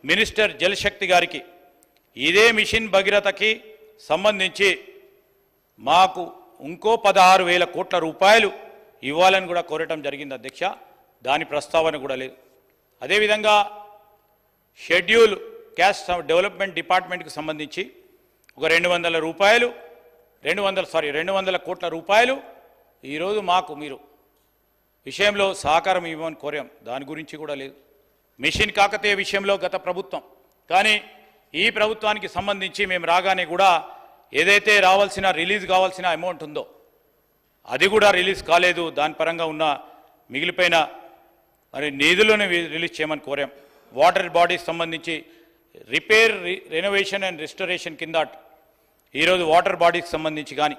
మినిస్టర్ జలశక్తి గారికి ఇదే మిషన్ భగీరథకి సంబంధించి మాకు ఇంకో 16,000 కోట్ల రూపాయలు ఇవ్వాలని కూడా కోరటం జరిగింది అధ్యక్ష. దాని ప్రస్తావన కూడా లేదు. అదేవిధంగా షెడ్యూల్ క్యాస్ట్ డెవలప్మెంట్ డిపార్ట్మెంట్కి సంబంధించి ఒక 200 కోట్ల రూపాయలు ఈరోజు మాకు మీరు విషయంలో సహకారం ఇవ్వమని కోరాం. దాని గురించి కూడా లేదు. మిషన్ కాకతీయ విషయంలో గత ప్రభుత్వం కానీ ఈ ప్రభుత్వానికి సంబంధించి మేము రాగానే కూడా ఏదైతే రిలీజ్ కావాల్సిన అమౌంట్ ఉందో అది కూడా రిలీజ్ కాలేదు. దాని పరంగా ఉన్న మిగిలిపోయిన మరి నిధులను రిలీజ్ చేయమని కోరాం. వాటర్ బాడీస్ సంబంధించి రిపేర్ రెనోవేషన్ అండ్ రెస్టరేషన్ కింద ఈరోజు వాటర్ బాడీకి సంబంధించి కానీ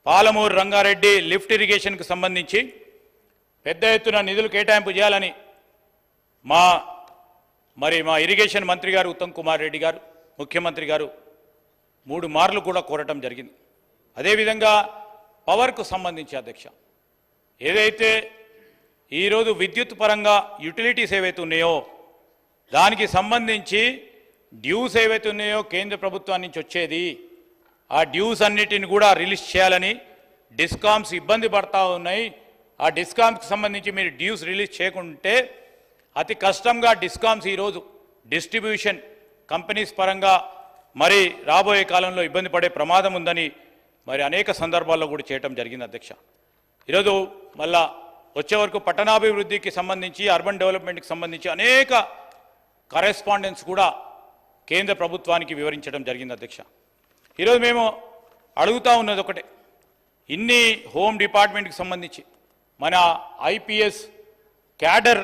పాలమూరు రంగారెడ్డి లిఫ్ట్ ఇరిగేషన్కి సంబంధించి పెద్ద ఎత్తున నిధులు కేటాయింపు చేయాలని మా ఇరిగేషన్ మంత్రి గారు ఉత్తమ్ కుమార్ రెడ్డి గారు ముఖ్యమంత్రి గారు 3 మార్లు కూడా కోరటం జరిగింది. అదేవిధంగా పవర్కు సంబంధించి అధ్యక్ష ఏదైతే ఈరోజు విద్యుత్ పరంగా యుటిలిటీస్ ఏవైతే ఉన్నాయో దానికి సంబంధించి డ్యూస్ ఏవైతే ఉన్నాయో కేంద్ర ప్రభుత్వం నుంచి వచ్చేది ఆ డ్యూస్ అన్నిటిని కూడా రిలీజ్ చేయాలని డిస్కామ్స్ ఇబ్బంది పడతా ఉన్నాయి. ఆ డిస్కామ్స్కి సంబంధించి మీరు డ్యూస్ రిలీజ్ చేయకుంటే అతి కష్టంగా డిస్కామ్స్ ఈరోజు డిస్ట్రిబ్యూషన్ కంపెనీస్ పరంగా మరి రాబోయే కాలంలో ఇబ్బంది పడే ప్రమాదం ఉందని మరి అనేక సందర్భాల్లో కూడా చేయటం జరిగింది అధ్యక్ష. ఈరోజు మళ్ళా వచ్చే వరకు పట్టణాభివృద్ధికి సంబంధించి అర్బన్ డెవలప్మెంట్కి సంబంధించి అనేక కరెస్పాండెన్స్ కూడా కేంద్ర ప్రభుత్వానికి వివరించడం జరిగింది అధ్యక్ష. ఈరోజు మేము అడుగుతూ ఉన్నది ఒకటే, ఇన్ని హోమ్ డిపార్ట్మెంట్కి సంబంధించి మన ఐపీఎస్ క్యాడర్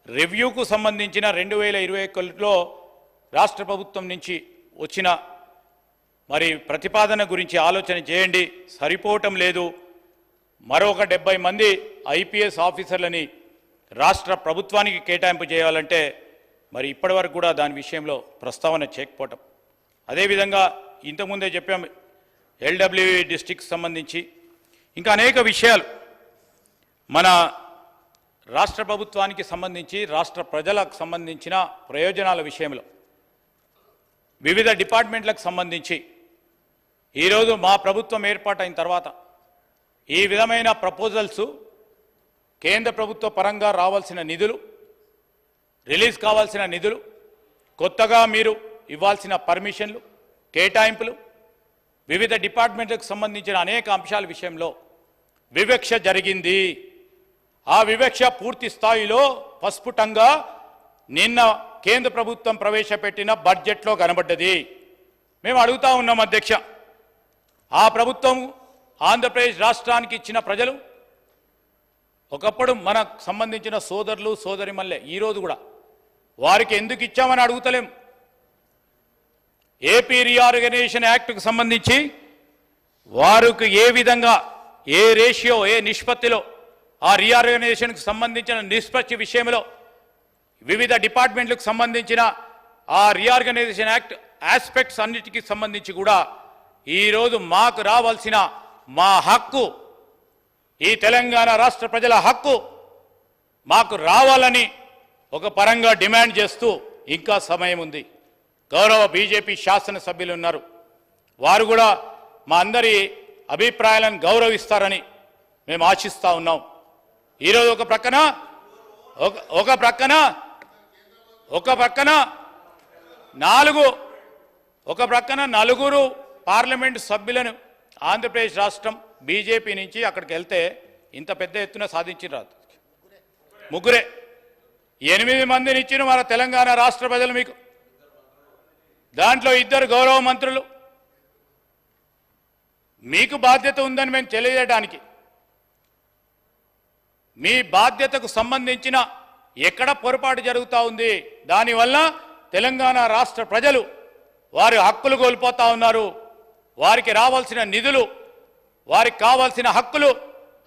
రివ్యూకు సంబంధించిన 2021లో రాష్ట్ర ప్రభుత్వం నుంచి వచ్చిన మరి ప్రతిపాదన గురించి ఆలోచన చేయండి. సరిపోవటం లేదు. మరొక 70 మంది ఐపీఎస్ ఆఫీసర్లని రాష్ట్ర ప్రభుత్వానికి కేటాయింపు చేయాలంటే మరి ఇప్పటివరకు కూడా దాని విషయంలో ప్రస్తావన చేయకపోవటం. అదేవిధంగా ఇంతకుముందే చెప్పాము ఎల్డబ్ల్యూఈ డిస్ట్రిక్ట్ సంబంధించి ఇంకా అనేక విషయాలు మన రాష్ట్ర ప్రభుత్వానికి సంబంధించి రాష్ట్ర ప్రజలకు సంబంధించిన ప్రయోజనాల విషయంలో వివిధ డిపార్ట్మెంట్లకు సంబంధించి ఈరోజు మా ప్రభుత్వం ఏర్పాటైన తర్వాత ఈ విధమైన ప్రపోజల్స్ కేంద్ర ప్రభుత్వ పరంగా రావాల్సిన నిధులు, రిలీజ్ కావాల్సిన నిధులు, కొత్తగా మీరు ఇవ్వాల్సిన పర్మిషన్లు, కేటాయింపులు, వివిధ డిపార్ట్మెంట్లకు సంబంధించిన అనేక అంశాల విషయంలో వివక్ష జరిగింది. ఆ వివక్ష పూర్తి స్థాయిలో పస్ఫుటంగా నిన్న కేంద్ర ప్రభుత్వం ప్రవేశపెట్టిన బడ్జెట్లో కనబడ్డది. మేము అడుగుతా ఉన్నాం అధ్యక్ష, ఆ ప్రభుత్వం ఆంధ్రప్రదేశ్ రాష్ట్రానికి ఇచ్చిన ప్రజలు ఒకప్పుడు మనకు సంబంధించిన సోదరులు సోదరిమల్లే ఈరోజు కూడా వారికి ఎందుకు ఇచ్చామని అడుగుతలేం. ఏపీ రీఆర్గనైజేషన్ యాక్ట్కు సంబంధించి వారికి ఏ విధంగా ఏ రేషియో ఏ నిష్పత్తిలో ఆ రీఆర్గనైజేషన్కు సంబంధించిన నిష్పత్తి విషయంలో వివిధ డిపార్ట్మెంట్లకు సంబంధించిన ఆ రీఆర్గనైజేషన్ యాక్ట్ ఆస్పెక్ట్స్ అన్నిటికీ సంబంధించి కూడా ఈరోజు మాకు రావాల్సిన మా హక్కు ఈ తెలంగాణ రాష్ట్ర ప్రజల హక్కు మాకు రావాలని ఒక పరంగా డిమాండ్ చేస్తూ ఇంకా సమయం ఉంది. గౌరవ బీజేపీ శాసనసభ్యులు ఉన్నారు, వారు కూడా మా అందరి అభిప్రాయాలను గౌరవిస్తారని మేము ఆశిస్తూ ఉన్నాం. ఈరోజు ఒక ప్రక్కన నలుగురు పార్లమెంటు సభ్యులను ఆంధ్రప్రదేశ్ రాష్ట్రం బీజేపీ నుంచి అక్కడికి వెళ్తే ఇంత పెద్ద ఎత్తున సాధించినారు. ముగ్గురే 8 మందిని ఇచ్చిన మన తెలంగాణ రాష్ట్ర ప్రజలు మీకు. దాంట్లో 2 గౌరవ మంత్రులు. మీకు బాధ్యత ఉందని మేము తెలియజేయడానికి, మీ బాధ్యతకు సంబంధించిన ఎక్కడ పొరపాటు జరుగుతూ ఉంది, దానివల్ల తెలంగాణ రాష్ట్ర ప్రజలు వారి హక్కులు కోల్పోతూ ఉన్నారు. వారికి రావాల్సిన నిధులు, వారికి కావాల్సిన హక్కులు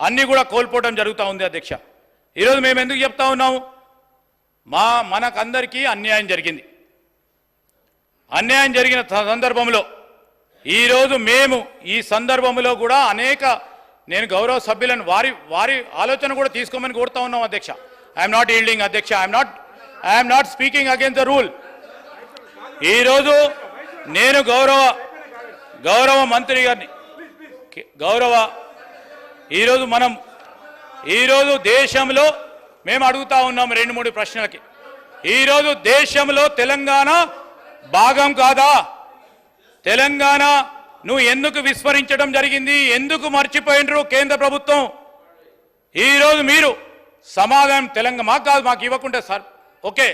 అన్నీ కూడా కోల్పోవడం జరుగుతూ ఉంది. అధ్యక్ష, ఈరోజు మేము ఎందుకు చెప్తా ఉన్నాము? మనకందరికీ అన్యాయం జరిగింది. అన్యాయం జరిగిన సందర్భంలో ఈరోజు మేము ఈ సందర్భంలో కూడా నేను గౌరవ సభ్యులను వారి ఆలోచన కూడా తీసుకోమని కోరుతా ఉన్నాం. అధ్యక్ష, ఐఎమ్ నాట్ ఈల్డింగ్. అధ్యక్ష, I'm not speaking against the rule. ఈరోజు నేను గౌరవ మంత్రి గారిని ఈరోజు దేశంలో మేము అడుగుతా ఉన్నాం 2-3 ప్రశ్నలకి. ఈరోజు దేశంలో తెలంగాణ భాగం కాదా? తెలంగాణ నువ్వు ఎందుకు విస్మరించడం జరిగింది? ఎందుకు మర్చిపోయినరు కేంద్ర ప్రభుత్వం? ఈరోజు మీరు సమాధానం తెలంగాణ మాకు కాదు, మాకు ఇవ్వకుంటే సార్ ఓకే,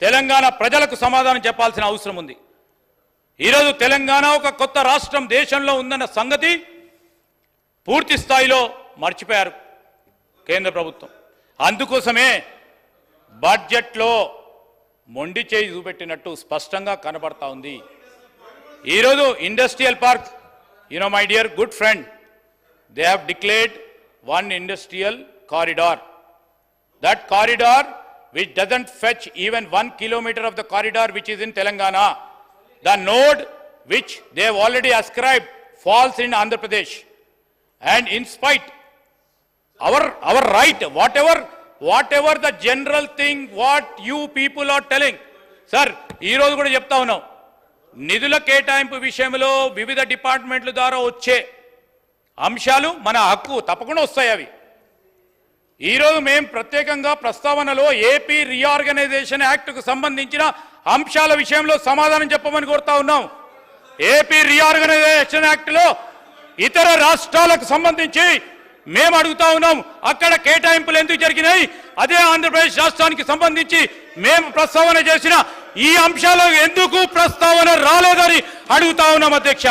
తెలంగాణ ప్రజలకు సమాధానం చెప్పాల్సిన అవసరం ఉంది. ఈరోజు తెలంగాణ ఒక కొత్త రాష్ట్రం దేశంలో ఉందన్న సంగతి పూర్తి స్థాయిలో మర్చిపోయారు కేంద్ర ప్రభుత్వం. అందుకోసమే బడ్జెట్లో మొండి చేయి చూపెట్టినట్టు స్పష్టంగా కనబడతా ఉంది. ఈరోజు industrial park, my dear good friend, they have declared 1 industrial corridor. That corridor which doesn't fetch even 1 kilometer of the corridor which is in Telangana. The node which they have already ascribed falls in Andhra Pradesh. And in spite, our right, whatever the general thing, what you people are telling, sir, ee roju kuda chepta unnam, నిధుల కేటాయింపు విషయంలో వివిధ డిపార్ట్మెంట్ల ద్వారా వచ్చే అంశాలు మన హక్కు తప్పకుండా వస్తాయి. అవి ఈరోజు మేము ప్రత్యేకంగా ప్రస్తావనలో ఏపీ రీఆర్గనైజేషన్ యాక్ట్కు సంబంధించిన అంశాల విషయంలో సమాధానం చెప్పమని కోరుతా ఉన్నాం. ఏపీ రీఆర్గనైజేషన్ యాక్ట్లో ఇతర రాష్ట్రాలకు సంబంధించి మేము అడుగుతా ఉన్నాం, అక్కడ కేటాయింపులు ఎందుకు జరిగినాయి? అదే ఆంధ్రప్రదేశ్ రాష్ట్రానికి సంబంధించి మేము ప్రస్తావన చేసిన ఈ అంశాలు ఎందుకు ప్రస్తావన రాలేదని అడుగుతా ఉన్నాం. అధ్యక్ష,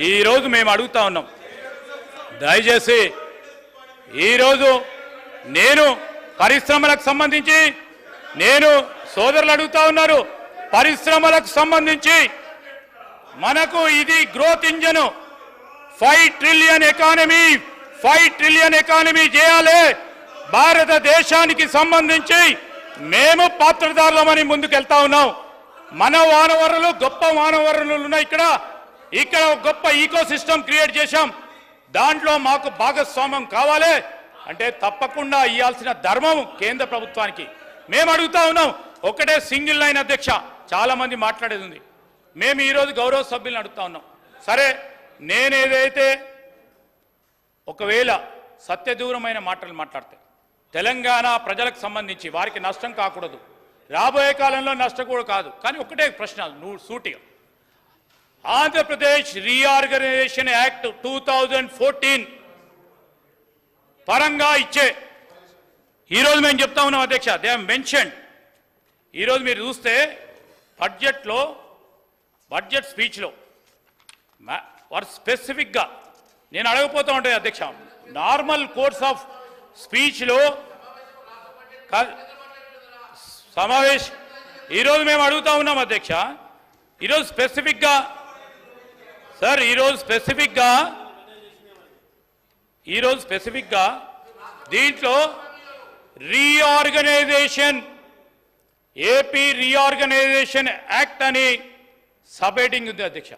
ఈరోజు మేము అడుగుతా ఉన్నాం, దయచేసి ఈరోజు నేను పరిశ్రమలకు సంబంధించి సోదరులు అడుగుతా ఉన్నారు, పరిశ్రమలకు సంబంధించి మనకు ఇది గ్రోత్ ఇంజన్, 5 ట్రిలియన్ ఎకానమీ చేయాలి. భారతదేశానికి సంబంధించి మేము పాత్రదారులమని ముందుకెళ్తా ఉన్నాం. మన వానవరులు గొప్ప వానవరులు ఉన్నాయి. ఇక్కడ గొప్ప ఈకో సిస్టమ్ క్రియేట్ చేశాం. దాంట్లో మాకు భాగస్వామ్యం కావాలి అంటే తప్పకుండా ఇవ్వాల్సిన ధర్మం కేంద్ర ప్రభుత్వానికి. మేము అడుగుతా ఉన్నాం, ఒకటే సింగిల్ లైన్. అధ్యక్ష, చాలా మంది మాట్లాడేది ఉంది. మేము ఈరోజు గౌరవ సభ్యులను అడుగుతా ఉన్నాం, సరే నేనేదైతే ఒకవేళ సత్యదూరమైన మాటలు మాట్లాడితే తెలంగాణ ప్రజలకు సంబంధించి వారికి నష్టం కాకూడదు, రాబోయే కాలంలో నష్టం కూడా కాదు. కానీ ఒకటే ప్రశ్న సూటిగా, ఆంధ్రప్రదేశ్ రీఆర్గనైజేషన్ యాక్ట్ 2014 పరంగా ఇచ్చే ఈరోజు మేము చెప్తా ఉన్నాం. అధ్యక్ష, దే హావ్ మెన్షన్డ్, ఈరోజు మీరు చూస్తే బడ్జెట్ స్పీచ్లో వారు స్పెసిఫిక్గా నేను అడగపోతూ ఉంటాయి. అధ్యక్ష, నార్మల్ కోర్స్ ఆఫ్ స్పీచ్లో సమావేశం ఈరోజు మేము అడుగుతా ఉన్నాం. అధ్యక్ష, ఈరోజు స్పెసిఫిక్గా సార్, ఈరోజు స్పెసిఫిక్గా దీంట్లో రీఆర్గనైజేషన్, ఏపీ రీఆర్గనైజేషన్ యాక్ట్ అని సబ్ హెడ్డింగ్ ఉంది. అధ్యక్ష,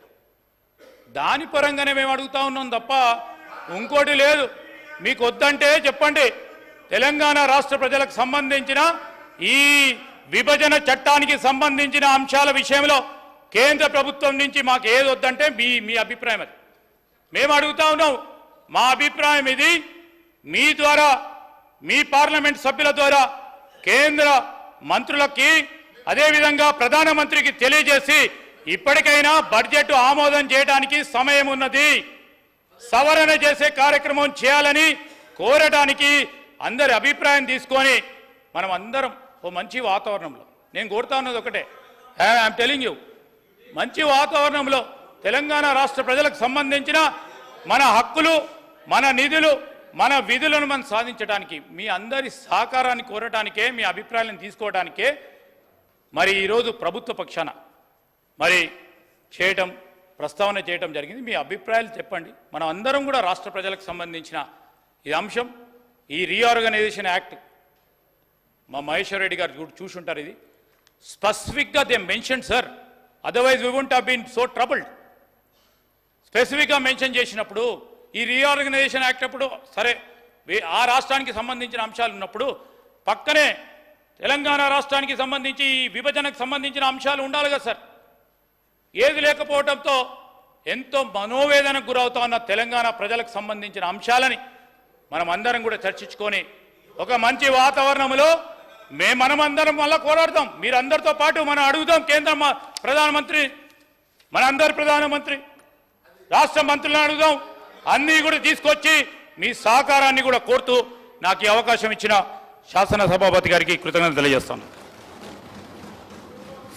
దాని పరంగానే మేము అడుగుతా ఉన్నాం తప్ప ఇంకోటి లేదు. మీకు వద్దంటే చెప్పండి. తెలంగాణ రాష్ట్ర ప్రజలకు సంబంధించిన ఈ విభజన చట్టానికి సంబంధించిన అంశాల విషయంలో కేంద్ర ప్రభుత్వం నుంచి మాకు ఏది వద్దంటే మీ అభిప్రాయం అది. మేము అడుగుతా ఉన్నాం. మా అభిప్రాయం ఇది. మీ ద్వారా, మీ పార్లమెంట్ సభ్యుల ద్వారా కేంద్ర మంత్రులకి, అదేవిధంగా ప్రధానమంత్రికి తెలియజేసి ఇప్పటికైనా బడ్జెట్ ఆమోదం చేయడానికి సమయం ఉన్నది, సవరణ చేసే కార్యక్రమం చేయాలని కోరడానికి అందరి అభిప్రాయం తీసుకొని మనం అందరం ఓ మంచి వాతావరణంలో, నేను కోరుతా ఉన్నది ఒకటే, ఐఎమ్ టెలింగ్ యూ, మంచి వాతావరణంలో తెలంగాణ రాష్ట్ర ప్రజలకు సంబంధించిన మన హక్కులు, మన నిధులు, మన విధులను మనం సాధించడానికి మీ అందరి సహకారాన్ని కోరటానికే, మీ అభిప్రాయాలను తీసుకోవడానికే మరి ఈరోజు ప్రభుత్వ పక్షాన మరి ప్రస్తావన చేయటం జరిగింది. మీ అభిప్రాయాలు చెప్పండి. మనం అందరం కూడా రాష్ట్ర ప్రజలకు సంబంధించిన ఈ అంశం, ఈ రీఆర్గనైజేషన్ యాక్ట్ మా మహేశ్వర్ రెడ్డి గారు చూసుంటారు. ఇది స్పెసిఫిక్గా they mention sir, otherwise we won't have been so troubled. స్పెసిఫిక్గా మెన్షన్ చేసినప్పుడు ఈ రీఆర్గనైజేషన్ యాక్ట్ అప్పుడు సరే ఆ రాష్ట్రానికి సంబంధించిన అంశాలు ఉన్నప్పుడు పక్కనే తెలంగాణ రాష్ట్రానికి సంబంధించి ఈ విభజనకు సంబంధించిన అంశాలు ఉండాలి కదా సార్. ఏది లేకపోవడంతో ఎంతో మనోవేదనకు గురవుతా ఉన్న తెలంగాణ ప్రజలకు సంబంధించిన అంశాలని మనం అందరం కూడా చర్చించుకొని ఒక మంచి వాతావరణంలో మనమందరం మళ్ళా పోరాడతాం. మీరందరితో పాటు మనం అడుగుదాం కేంద్ర ప్రధానమంత్రి, మనందరి ప్రధానమంత్రి, రాష్ట్ర మంత్రులను అడుగుదాం. అన్నీ కూడా తీసుకొచ్చి మీ సహకారాన్ని కూడా కోరుతూ నాకు ఈ అవకాశం ఇచ్చిన శాసనసభాపతి గారికి కృతజ్ఞతలు తెలియజేస్తాను.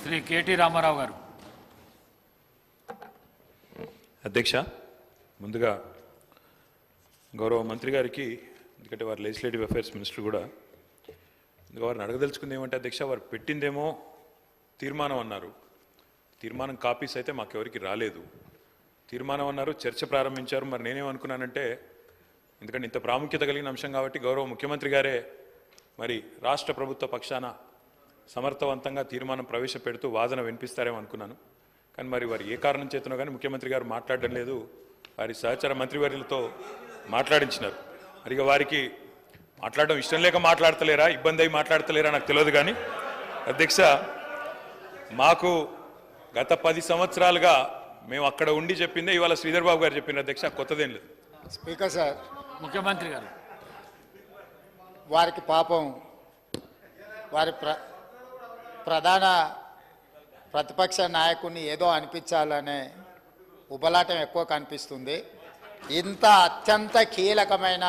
శ్రీ కేటీ రామారావు గారు. అధ్యక్ష, ముందుగా గౌరవ మంత్రి గారికి, ఎందుకంటే వారు లెజిస్లేటివ్ అఫైర్స్ మినిస్టర్ కూడా, వారిని అడగదలుచుకుంది ఏమంటే అధ్యక్ష, వారు పెట్టిందేమో తీర్మానం అన్నారు. తీర్మానం కాపీస్ అయితే మాకెవరికి రాలేదు. తీర్మానం అన్నారు, చర్చ ప్రారంభించారు. మరి నేనేమనుకున్నానంటే, ఎందుకంటే ఇంత ప్రాముఖ్యత కలిగిన అంశం కాబట్టి గౌరవ ముఖ్యమంత్రి గారే మరి రాష్ట్ర ప్రభుత్వ పక్షాన సమర్థవంతంగా తీర్మానం ప్రవేశపెడుతూ వాదన వినిపిస్తారేమో అనుకున్నాను. కానీ మరి వారు ఏ కారణం చేతనో కానీ ముఖ్యమంత్రి గారు మాట్లాడడం లేదు. వారి సహచర మంత్రివర్యులతో మాట్లాడించినారు. మరి వారికి మాట్లాడడం ఇష్టం లేక మాట్లాడతలేరా, ఇబ్బంది అయి మాట్లాడతలేరా నాకు తెలియదు. కానీ అధ్యక్ష, మాకు గత 10 సంవత్సరాలుగా మేము అక్కడ ఉండి చెప్పిందే ఇవాళ శ్రీధర్ బాబు గారు చెప్పిన అధ్యక్ష, కొత్తదేం లేదు. స్పీకర్ సార్, ముఖ్యమంత్రి గారు, వారికి పాపం వారి ప్రధాన ప్రతిపక్ష నాయకుడిని ఏదో అనిపించాలనే ఉబలాటం ఎక్కువ కనిపిస్తుంది. ఇంత అత్యంత కీలకమైన